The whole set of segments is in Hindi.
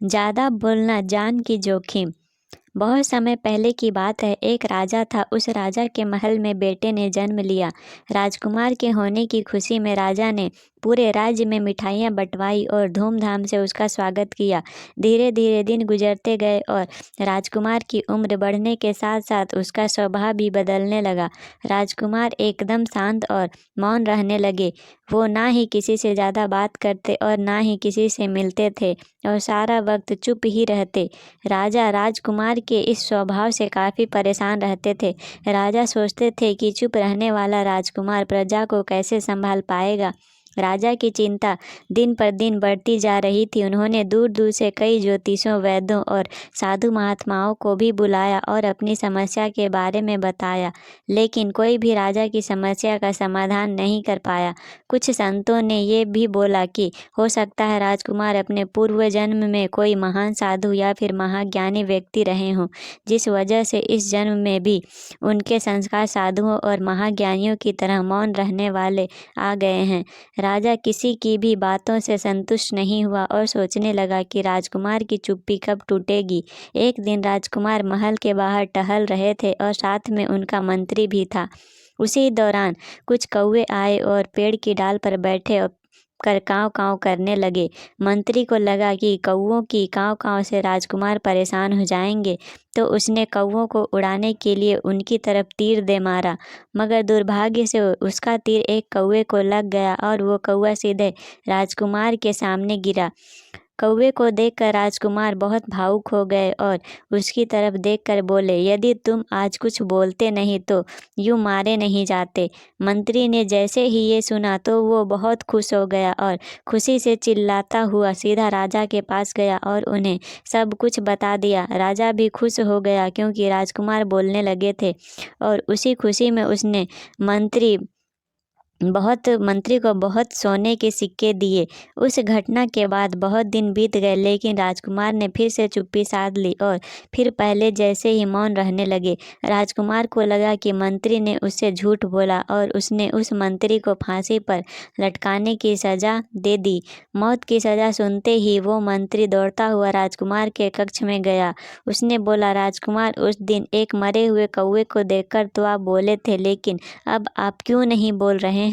ज़्यादा बोलना जान की जोखिम। बहुत समय पहले की बात है। एक राजा था। उस राजा के महल में बेटे ने जन्म लिया। राजकुमार के होने की खुशी में राजा ने पूरे राज्य में मिठाइयाँ बंटवाई और धूमधाम से उसका स्वागत किया। धीरे धीरे दिन गुजरते गए और राजकुमार की उम्र बढ़ने के साथ साथ उसका स्वभाव भी बदलने लगा। राजकुमार एकदम शांत और मौन रहने लगे। वो ना ही किसी से ज़्यादा बात करते और ना ही किसी से मिलते थे और सारा वक्त चुप ही रहते। राजा राजकुमार के इस स्वभाव से काफ़ी परेशान रहते थे। राजा सोचते थे कि चुप रहने वाला राजकुमार प्रजा को कैसे संभाल पाएगा। राजा की चिंता दिन पर दिन बढ़ती जा रही थी। उन्होंने दूर दूर से कई ज्योतिषों, वैद्यों और साधु महात्माओं को भी बुलाया और अपनी समस्या के बारे में बताया, लेकिन कोई भी राजा की समस्या का समाधान नहीं कर पाया। कुछ संतों ने ये भी बोला कि हो सकता है राजकुमार अपने पूर्व जन्म में कोई महान साधु या फिर महाज्ञानी व्यक्ति रहे हों, जिस वजह से इस जन्म में भी उनके संस्कार साधुओं और महाज्ञानियों की तरह मौन रहने वाले आ गए हैं। राजा किसी की भी बातों से संतुष्ट नहीं हुआ और सोचने लगा कि राजकुमार की चुप्पी कब टूटेगी। एक दिन राजकुमार महल के बाहर टहल रहे थे और साथ में उनका मंत्री भी था। उसी दौरान कुछ कौवे आए और पेड़ की डाल पर बैठे और कर काँव काँव करने लगे। मंत्री को लगा कि कौवों की काँव काँव से राजकुमार परेशान हो जाएंगे, तो उसने कौवों को उड़ाने के लिए उनकी तरफ तीर दे मारा, मगर दुर्भाग्य से उसका तीर एक कौवे को लग गया और वो कौवा सीधे राजकुमार के सामने गिरा। कौवे को देखकर राजकुमार बहुत भावुक हो गए और उसकी तरफ देखकर बोले, यदि तुम आज कुछ बोलते नहीं तो यूँ मारे नहीं जाते। मंत्री ने जैसे ही ये सुना तो वो बहुत खुश हो गया और खुशी से चिल्लाता हुआ सीधा राजा के पास गया और उन्हें सब कुछ बता दिया। राजा भी खुश हो गया क्योंकि राजकुमार बोलने लगे थे और उसी खुशी में उसने मंत्री को बहुत सोने के सिक्के दिए। उस घटना के बाद बहुत दिन बीत गए, लेकिन राजकुमार ने फिर से चुप्पी साध ली और फिर पहले जैसे ही मौन रहने लगे। राजकुमार को लगा कि मंत्री ने उससे झूठ बोला और उसने उस मंत्री को फांसी पर लटकाने की सज़ा दे दी। मौत की सज़ा सुनते ही वो मंत्री दौड़ता हुआ राजकुमार के कक्ष में गया। उसने बोला, राजकुमार, उस दिन एक मरे हुए कौवे को देखकर तो आप बोले थे, लेकिन अब आप क्यों नहीं बोल रहे हैं?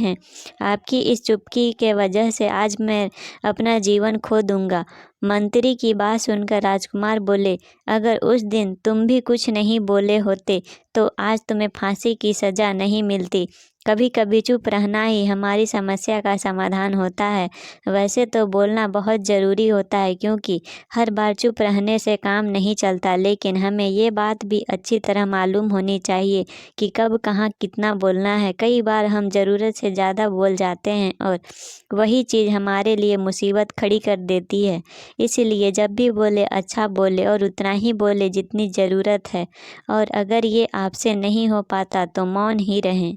आपकी इस चुप्पी के वजह से आज मैं अपना जीवन खो दूंगा। मंत्री की बात सुनकर राजकुमार बोले, अगर उस दिन तुम भी कुछ नहीं बोले होते तो आज तुम्हें फांसी की सज़ा नहीं मिलती। कभी कभी चुप रहना ही हमारी समस्या का समाधान होता है। वैसे तो बोलना बहुत ज़रूरी होता है, क्योंकि हर बार चुप रहने से काम नहीं चलता, लेकिन हमें ये बात भी अच्छी तरह मालूम होनी चाहिए कि कब कहाँ कितना बोलना है। कई बार हम ज़रूरत से ज़्यादा बोल जाते हैं और वही चीज़ हमारे लिए मुसीबत खड़ी कर देती है। इसलिए जब भी बोले अच्छा बोले और उतना ही बोले जितनी ज़रूरत है, और अगर ये आपसे नहीं हो पाता तो मौन ही रहें।